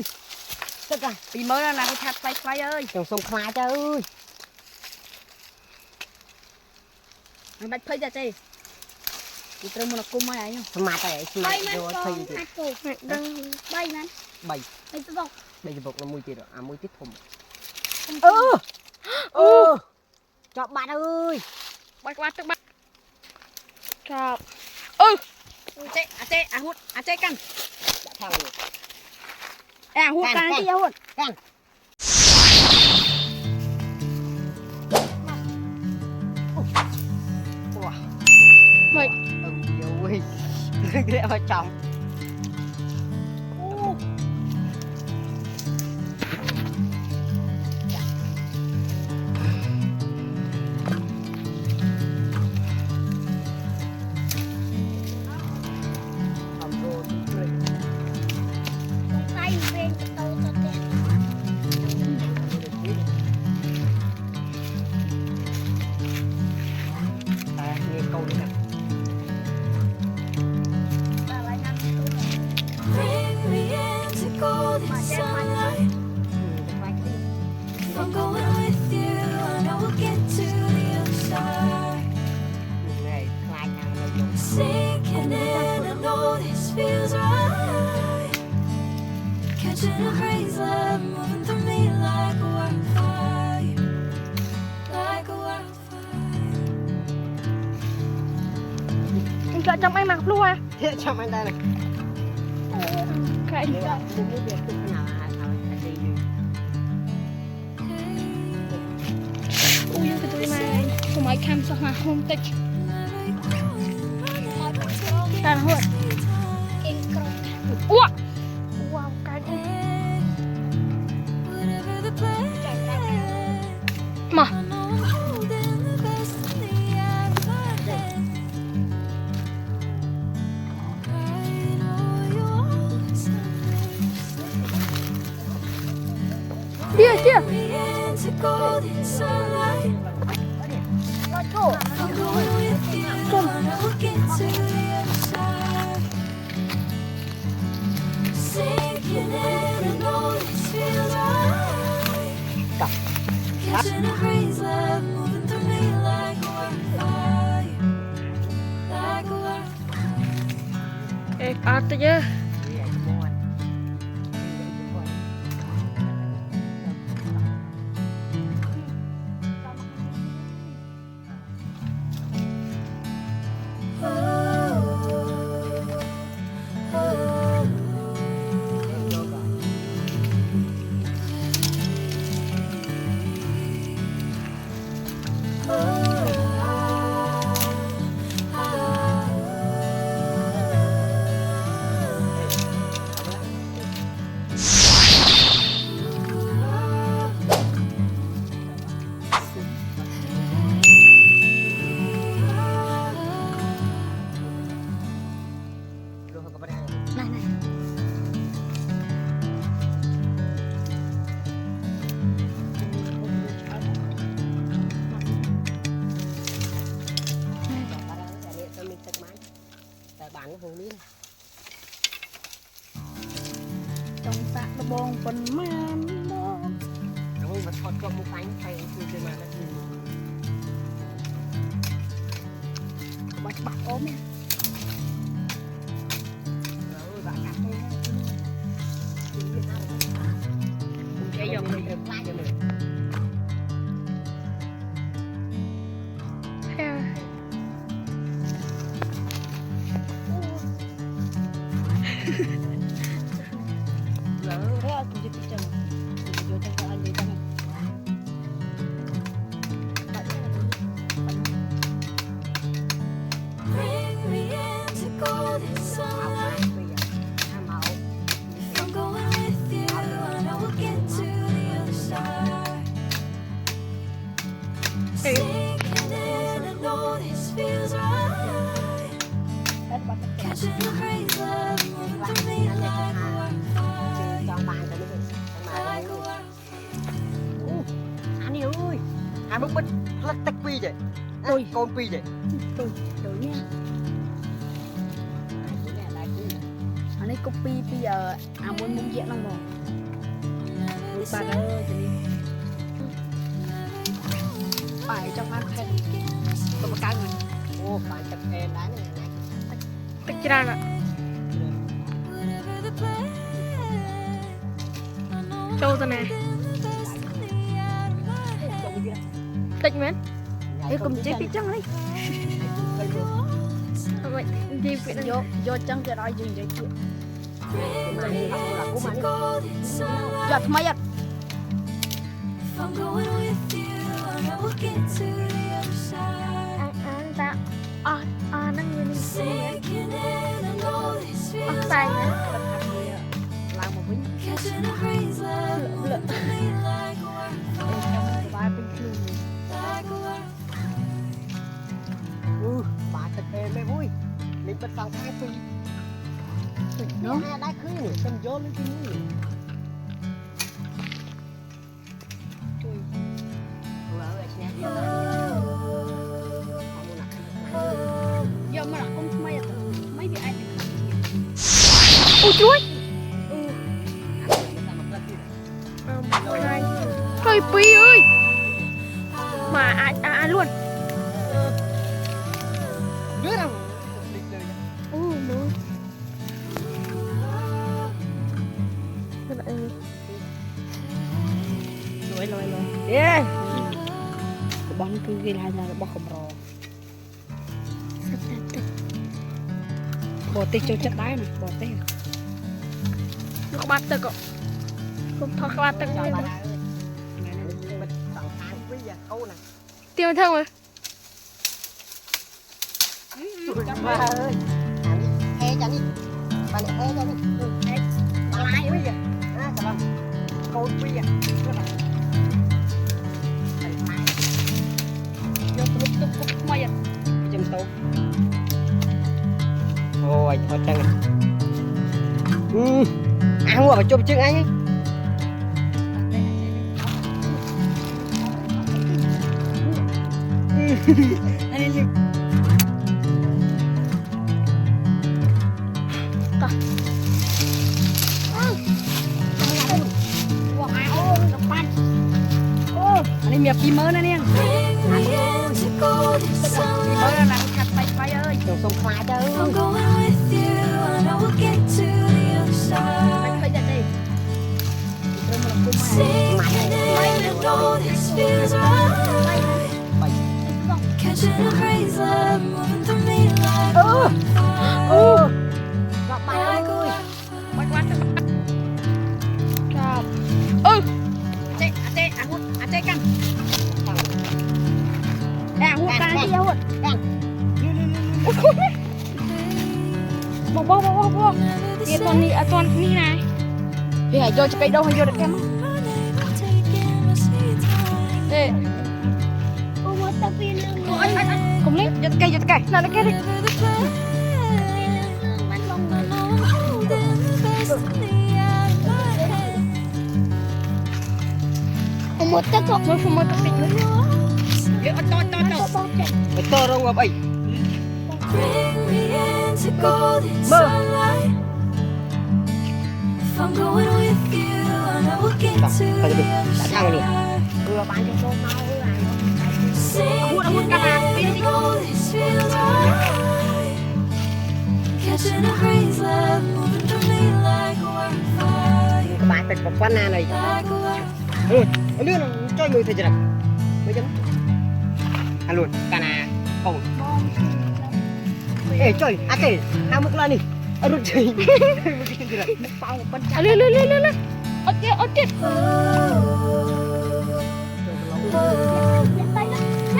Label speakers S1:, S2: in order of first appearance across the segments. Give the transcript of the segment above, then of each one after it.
S1: ơi tức à
S2: Vì mới là cái thạch play ơi.
S1: trồng sông khai cha ơi
S2: Nó bạch phơi ra đây. Đi trông một cung mai ấy nhá.
S1: mà tại
S3: bay
S1: vô
S3: มัน
S1: thay
S3: อัดตูใบมัน
S1: bảy
S3: ไปจะบอก
S1: bây giờ bột là mùi tiền rồi à mùi tiết thùng
S2: អូ
S1: chọn bạn ơi
S2: បាច់ក្បាត់ទឹកបាត់ចប់ចេអាហួតអាចេកាន់
S1: đã thằng
S2: អាហួតកាន់ទីហួត
S1: កាន់
S2: មិន
S1: ôi ghê vào chồng
S3: ใส่เวงจะโตจะเด็ก
S1: à nghe câu này nè
S3: อะไรนั่นตัวไหน
S4: Bring me into golden sunlight. If I'm going with you, I know we'll get to the other side.
S1: này khai thằng này dùng
S4: Sinking in, I know this feels right. Catching a breeze, love moving through me like a wildfire, like a wildfire.
S2: anh sợ trong anh mặc luôn à
S1: cho anh ta này
S2: cái
S1: nếu bạn cũng biết việc tự nào là gì
S2: ui cái tôi mà không ai cam sao mà không tịch ta hốt
S3: เก่งกรอบ
S2: ua wow cái
S4: Whatever the plan,
S2: mà
S4: I know I'm holding the best in the out of my hand. I know you always
S2: kia kia
S4: me into golden sunlight.
S3: รถโถ
S4: I'm going with you, I know we'll get to the other side. Sinking in, I know this feels right. Catching a breeze, love moving through me like a wildfire, like a wildfire.
S2: ê à tự nhiên
S1: luôn không có đây
S2: này này
S1: bạn có vùng miếng
S2: ចង់សាក់ដបងប៉ុន្មានដង
S1: đúng mà thọt con một bánh hayคือจะมาแล้วคือ
S2: បាច់បាក់អូម
S1: bạn cắt đi
S2: គេយក
S1: mình được lại cho mình
S2: lỡ thế tôi chỉ chân vô chân có anh đi chân
S4: Bring me into golden sunlight. If I'm going with you, I know we'll get to the other side. Sinking in, I know this feels right. Catching a breeze, love moving through me like a wildfire,
S1: cho bạn cho mình
S4: like a wildfire.
S1: anh ơi hai bức bích lắc tách pi vậy
S2: Ui.
S1: con pi vậy
S2: tôi đổi nha anh ấy copy bây giờ muốn muốn diện lòng rồi bà ơi chị bài trong ăn khen tôi một cái rồi
S1: ô phải chặt kèn đá này này
S2: tách ra rồi châu ta nè tách mến cái cùng chế bị trắng đấy vậy đi vị nó vô trắng cho đói dừng dậy chuyện giật mấy giật
S4: I'm going with you and I will get to the other side.
S3: ta nó như này
S4: Sinking in, I know this feels
S3: tay
S2: làm một bánh
S4: catching a breeze, love moving through me like a wildfire,
S2: ba bên kia
S4: like a wildfire.
S1: bà chặt kèn đây vui mình bật vào hai phi nó đã khứ này cầm vô lên cái núi
S2: giờ mà không mấy mấy bị ai
S3: ôi chuối trời pi ơi mà ai luôn
S1: đứa đâu
S3: nữa các bạn ơi
S2: lôi yeah bắn cứ ghi lại là bóc không rò bỏ tê cho chất đáy này bỏ tê
S3: nó có bát tực không thôi các bạn tực
S1: bà ơi mình bật vào hai phi giờ câu này
S3: tiêu thương mà
S1: bà ơi he cho đi bà này he cho đi bà lại bây giờ à chào câu phi à
S2: vô tụt mấy giật
S1: chim tốt ôi thôi chân ăn mua mà chụp chân anh ấy
S2: anh em nhập chi mới nè nè
S4: Bring me into golden
S2: mới
S4: sunlight.
S2: là làm chặt bay ơi
S1: đồ sông khoai đâu
S4: I'm going with you and I will get to the other side.
S2: bay giật đi
S4: Sinking in, I know this feels right. Catching a breeze, love moving through me like a wildfire,
S1: gặp bà
S4: like a
S1: ơi
S4: wildfire.
S2: bắt bắt
S3: chào
S2: chạy căng hút căng đi hút bông kia toàn ní này thì hãy vô cho cây đâu hay vô được em ê
S3: ô một tập viên luôn
S2: cùng lấy vô cây nào nó cây đi
S3: bắn bông một tập thuộc một tập định nữa
S2: to
S1: phải to đâu ngập ấy
S4: Bring me into golden sunlight. If I'm going with you, and I will get to the other side.
S1: vừa bán cho tôi mau là
S4: Sinking in, I know this feels right. Catching a breeze, love moving through me like a wildfire,
S1: các bạn phải có quán na này
S4: like a wildfire.
S1: ở nước cho người thì chưa được mấy chấm ăn luôn cana cầu ê trời à kể ham một lần đi ở rồi chơi
S3: lên ở chết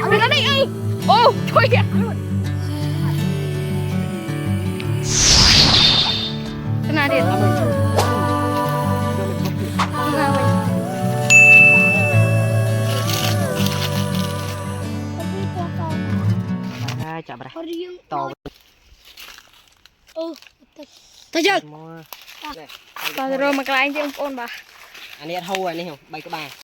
S3: lên nó đi ô thôi kìa cái nào đi
S1: chào bà to
S2: thấy chưa
S1: mua
S3: rồi mà cái anh chị ông ôn bà
S1: anh ấy hâu anh ấy không bay cái bà